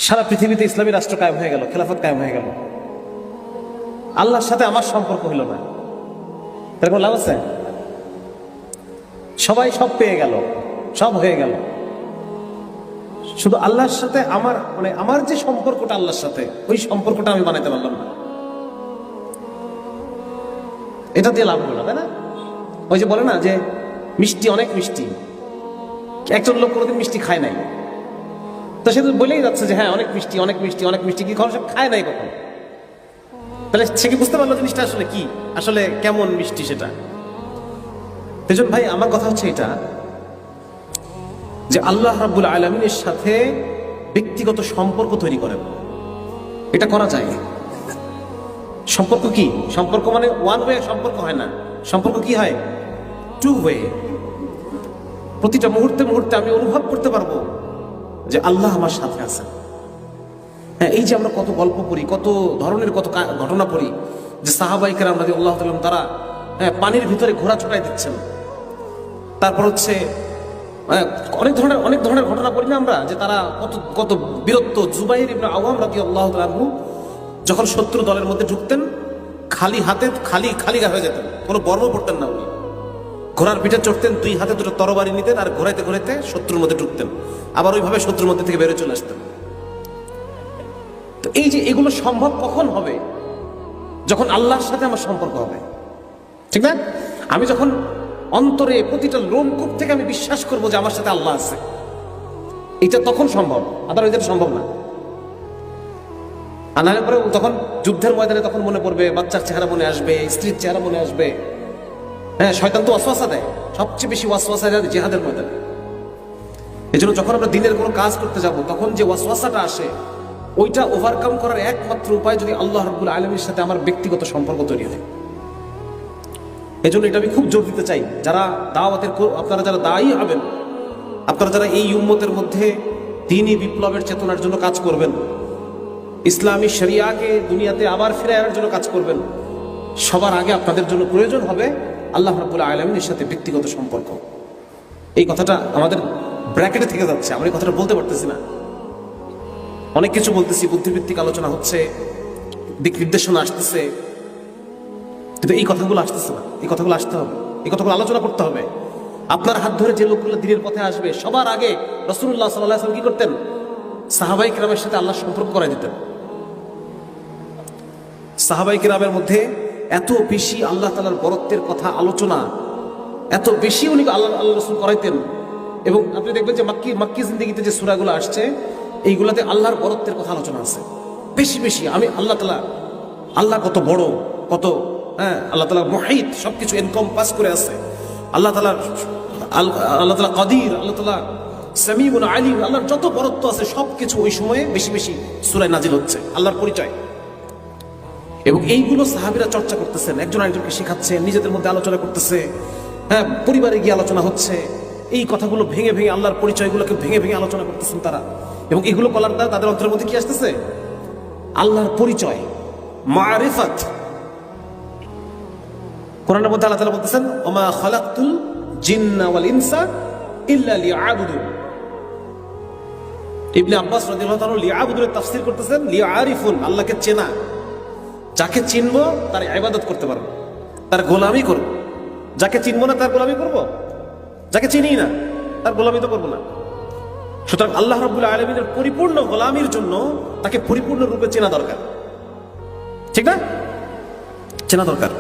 সারা পৃথিবীতে ইসলামী রাষ্ট্র কায়েম হয়ে গেল, খেলাফত কায়েম হয়ে গেল, আল্লাহর সাথে আমার সম্পর্ক হইল না, তার কোনো লাভ আছে? সবাই সব পেয়ে গেল, সব হয়ে গেল, শুধু আল্লাহর সাথে আমার আমার যে সম্পর্কটা আল্লাহর সাথে, ওই সম্পর্কটা আমি বানাইতে পারলাম না। এটা দিয়ে লাভ হলো না, তাই না? ওই যে বলে না যে মিষ্টি, অনেক মিষ্টি, একজন লোক কোনোদিন মিষ্টি খায় নাই, তো সে তো বলেই যাচ্ছে যে হ্যাঁ অনেক মিষ্টি, অনেক মিষ্টি, অনেক মিষ্টি, কি সে খায় নাই কখন? তাহলে সে কি বুঝতে পারলো জিনিসটা আসলে কি, আসলে কেমন মিষ্টি সেটা? তেজন ভাই, আমার কথা হচ্ছে এটা যে আল্লাহ রাব্বুল আলামিনের সাথে ব্যক্তিগত সম্পর্ক তৈরি করেন, এটা করা যায়। সম্পর্ক কি? সম্পর্ক মানে ওয়ান ওয়ে সম্পর্ক হয় না, সম্পর্ক কি হয়? Two way. প্রতিটা মুহূর্তে মুহূর্তে আমি অনুভব করতে পারবো যে আল্লাহ আমার সাথে আছেন। হ্যাঁ, এই যে আমরা কত গল্প পড়ি, কত ধরনের কত ঘটনা পড়ি যে সাহাবায়ে কেরাম রাদিয়াল্লাহু তাআলা তারা পানির ভিতরে ঘোড়া ছুটাই দিচ্ছেন, তারপর হচ্ছে অনেক ধরনের ঘটনা পড়ি না আমরা, যে তারা কত কত বীরত্ব। জুবাইর ইবনে আওয়াম রাদিয়াল্লাহু তাআলা আনহু যখন শত্রু দলের মধ্যে ঢুকতেন, খালি হাতে খালি হয়ে যেতেন, কোনো বর্ম পড়তেন না উনি। ঘোড়ার পিঠে চড়তেন, দুই হাতে দুটো তরবারি নিতেন, আর ঘোরাইতে ঘোরাইতে শত্রুর মধ্যে ঢুকতেন, আবার ওইভাবে শত্রুর মধ্যে থেকে বেরোয় চলে আসতেন। তো এই যে এগুলো সম্ভব কখন হবে? যখন আল্লাহর সাথে আমার সম্পর্ক হবে, ঠিক না? আমি যখন অন্তরে প্রতিটা লোমকূপ থেকে আমি বিশ্বাস করবো যে আমার সাথে আল্লাহ আছে, এটা তখন সম্ভব, আদারওয়াইজ এটা সম্ভব না। আর নাহলে পরে তখন যুদ্ধের ময়দানে তখন মনে পড়বে, বাচ্চার চেহারা মনে আসবে, স্ত্রীর চেহারা মনে আসবে। হ্যাঁ, শয়তান তো ওয়াসওয়াসা দেয়, সবচেয়ে বেশি ওয়াসওয়াসা দেয় জিহাদের ময়দানে। এই জন্য যখন আমরা দিনের কোনো কাজ করতে যাব, তখন যে ওয়াসওয়াসাটা আসে, ওইটা ওভারকাম করার একমাত্র উপায় যদি আল্লাহ রাব্বুল আলামিনের সাথে আমার ব্যক্তিগত সম্পর্ক তৈরি হয়। এই জন্য এটা আমি খুব জোর দিতে চাই, যারা দাওয়াতের, আপনারা যারা দায়ী হবেন, আপনারা যারা এই উম্মতের মধ্যে দ্বীনি বিপ্লবের চেতনার জন্য কাজ করবেন, ইসলামী শরিয়াকে দুনিয়াতে আবার ফিরে আনার জন্য কাজ করবেন, সবার আগে আপনাদের জন্য প্রয়োজন হবে আল্লাহ রাব্বুল আলামিনের সাথে ব্যক্তিগত সম্পর্ক। এই কথাটা আমাদের ব্র্যাকেটে থেকে যাচ্ছে, আমরা এই কথাটা বলতে পারতেছি না। অনেক কিছু বলতেছি, বুদ্ধিভিত্তিক আলোচনা হচ্ছে, দিক নির্দেশনা আসতেছে, কিন্তু এই কথাগুলো আসতেছে না। এই কথাগুলো আসতে হবে, এই কথাগুলো আলোচনা করতে হবে। আপনার হাত ধরে যে লোকগুলো দ্বীনের পথে আসবে, সবার আগে রাসূলুল্লাহ সাল্লাল্লাহু আলাইহি ওয়াসাল্লাম কি করতেন? সাহাবায়ে কেরামের সাথে আল্লাহর সম্পর্ক করাই দিতেন। সাহাবায়ে কেরামের মধ্যে এত বেশি আল্লাহ তাআলার বরত্বের কথা আলোচনা, এত বেশি উনি আল্লাহ রাসূল করাইতেন। এবং আপনি দেখবেন যে মাক্কি জিন্দেগিতে যে সূরাগুলো আসছে, এইগুলাতে আল্লাহর বরত্বের কথা আলোচনা আছে বেশি বেশি। আমি আল্লাহ কত বড়, কত, হ্যাঁ, আল্লাহ তাআলা মুহিত, সবকিছু এনকম্পাস করে আছে। আল্লাহ তাআলা কাদির, আল্লাহ তাআলা সামিউন আলিম, আল্লাহর যত বরত্ব আছে সবকিছু ওই সময়ে বেশি বেশি সূরায় নাজিল হচ্ছে, আল্লাহর পরিচয়। এবং এইগুলো সাহাবীরা চর্চা করতেছেন, একজন আরেকজনকে শেখাচ্ছেন, নিজেদের মধ্যে আলোচনা করতেছে, হ্যাঁ, পরিবারে গিয়ে আলোচনা হচ্ছে। এই কথাগুলো ভেঙে ভেঙে, আল্লাহর পরিচয়গুলোকে ভেঙে ভেঙে আলোচনা করতেছেন তারা। এবং এগুলো বলার দ্বারা তাদের অন্তরের মধ্যে কি আসতেছে? আল্লাহর পরিচয়, মারিফাত। কোরআনের মধ্যে আল্লাহ তাআলা বলতেছেন, ওমা খালাকতুল জিন্না ওয়াল ইনসা ইল্লা লিয়াবুদুন। ইবনে আব্বাস রাদিয়াল্লাহু তাআলা লিয়াবুদুনের তাফসীর করতেছেন লিয়ারিফুন, আল্লাহকে চেনা। যাকে চিনবো তার ইবাদত করতে পারবো, তার গোলামি করব। যাকে চিনবো না তার গোলামি করব? যাকে চিনি না তার গোলামি তো করবো না। সুতরাং আল্লাহ রাব্বুল আলামিনের পরিপূর্ণ গোলামির জন্য তাকে পরিপূর্ণ রূপে চেনা দরকার, ঠিক না? চেনা দরকার।